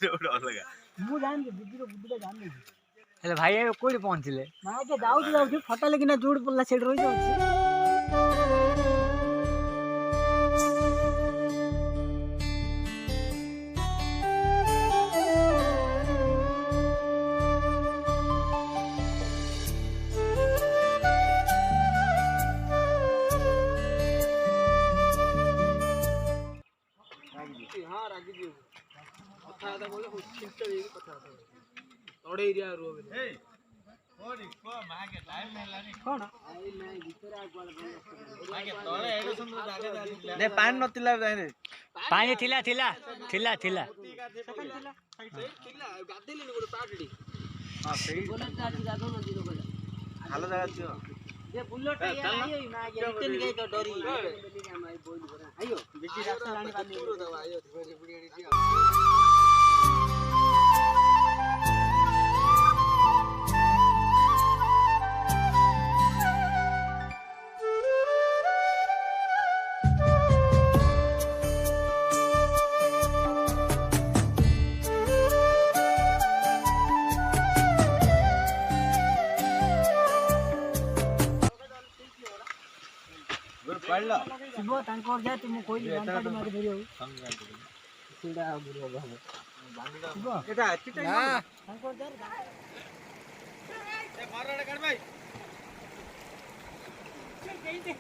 ମୁଁ ଜାଣିଛି ବୁଦ୍ଧିର ବୁଦ୍ଧିଟା ଜାଣିନି ହେଲେ ଭାଇ ଏବେ କୋଉଠି ପହଞ୍ଚିଲେ? ନା ଯେ ଯାଉଛି ଫଟା ଲାଗିନା ଯୋଉଠି ପଡ଼ିଲା ସେଇଠି ରହିଯାଉଛି। हाँ रागी जी कथा था बोले चिंता देगी कथा था तोड़े एरिया रो ए कोडी को मागे टाइम नेलानी कोन आई नै भितर आ गोल मागे तोड़े एडो सुंदर जागे जाली ने पानी नतिला जाने पानी थिला थिला थिला थिला थिला गादेली ने गोटे पाटडी हां सही बोले जाती जादो नदी रो बोले हालो जगह थियो ये बुलेट टायर आयो मागे रिटर्न गई तो डरी माई बोल करे आयो बेटी रास्ता लाने वाली पूरो दवा आयो धीरे बुढ़ी दी पड़ला शिव तांकोर जा तुम कोई जानकारी मार धरियो सीधा बुरो बाबू शिव एटा चिटा ना तांकोर जा ए मारडे कर भाई चल गई दे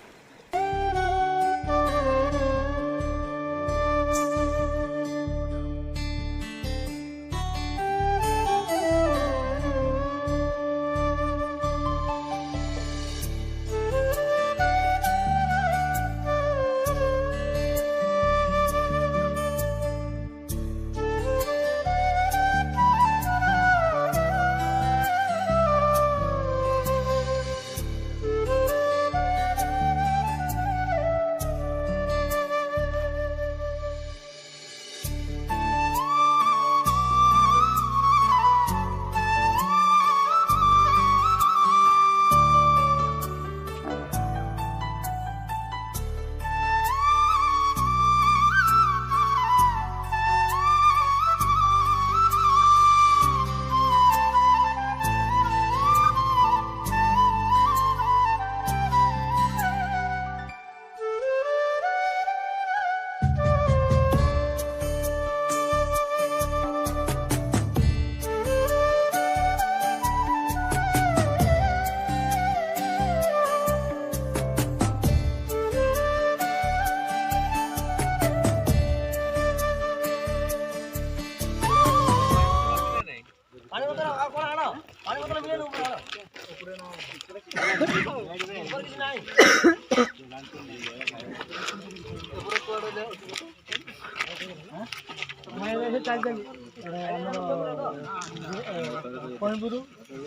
कोइंबुरु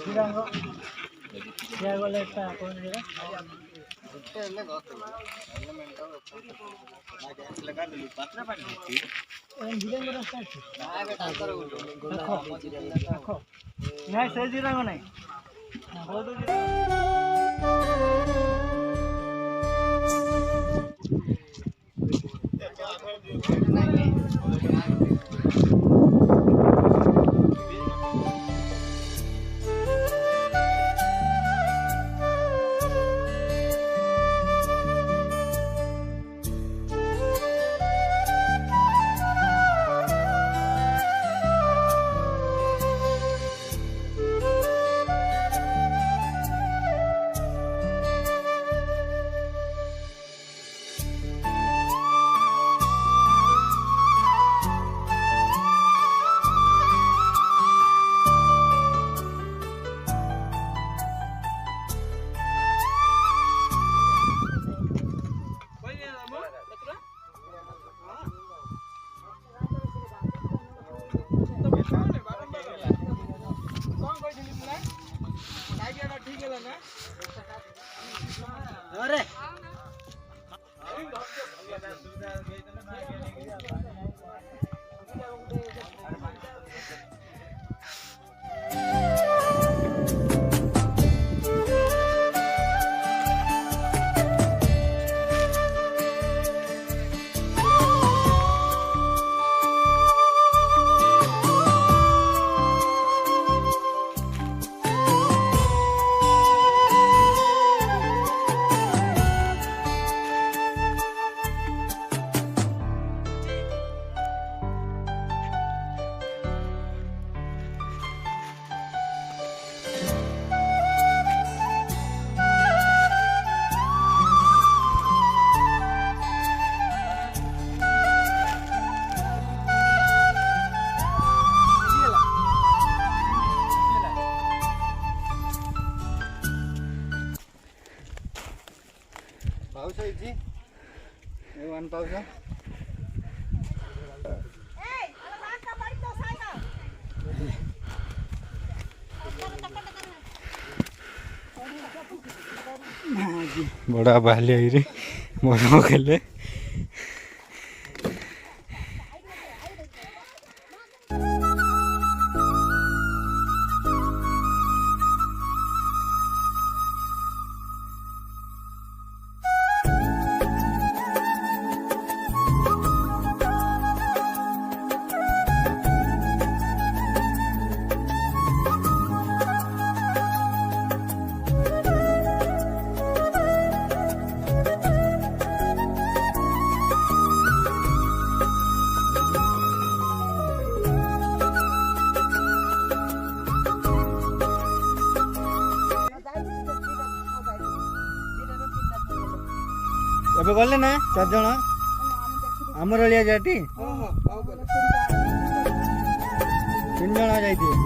श्रीरंग क्या बोले ता कोन रे नहीं से श्रीरंग नहीं अरे बड़ा बाहले रे मोर खेले ଏବେ ଗଲେ ନା 4 ଜଣ ଆମର ଏଳିଆ ଯାଟି 3 ଜଣ ଯାଇଥିବେ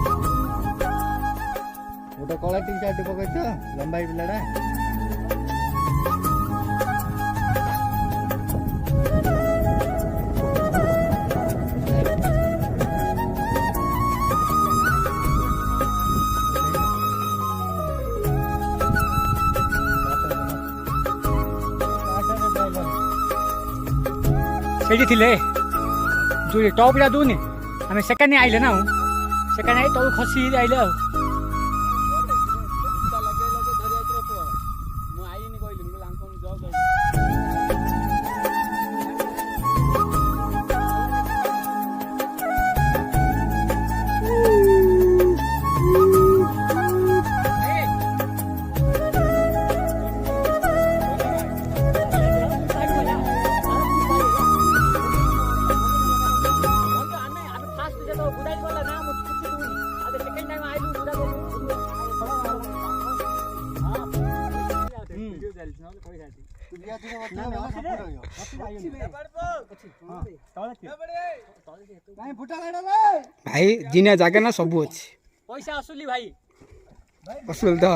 ଗୋଟେ କଳା ଟି ସାର୍ଟ ପକେଇଛ ଲମ୍ବାଇ ପିଲାଟା ସେଇଠି ଥିଲେ ଯୋଉ ଟପ୍ଟା ଦଉନି ଆମେ ସେକାନି ଆଇଲେ ନା ସେକାନି ଆଇ ତଳୁ ଖସି ଆଇଲେ ଆଉ भाई जिना जागा ना सब अच्छी पैसा असुली भाई असूल तो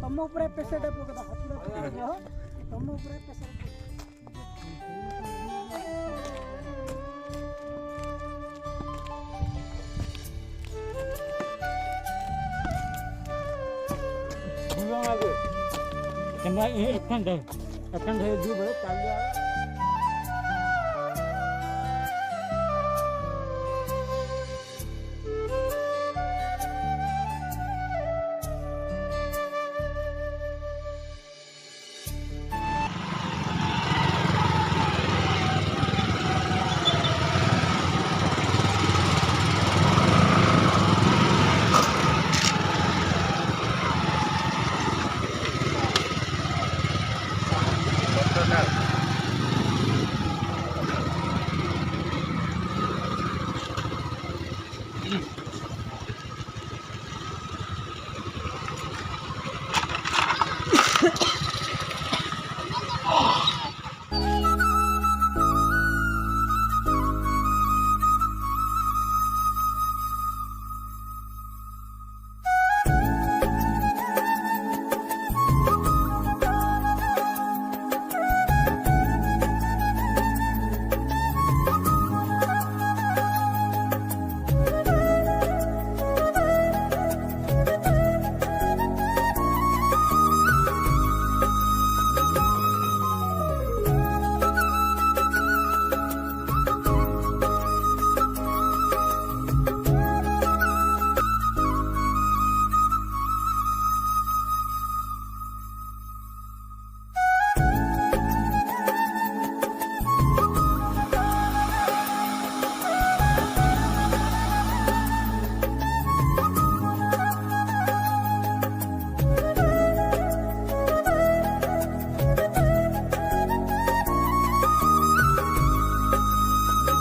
तम प्रेसर तम कैमरा एक दो बड़े चालू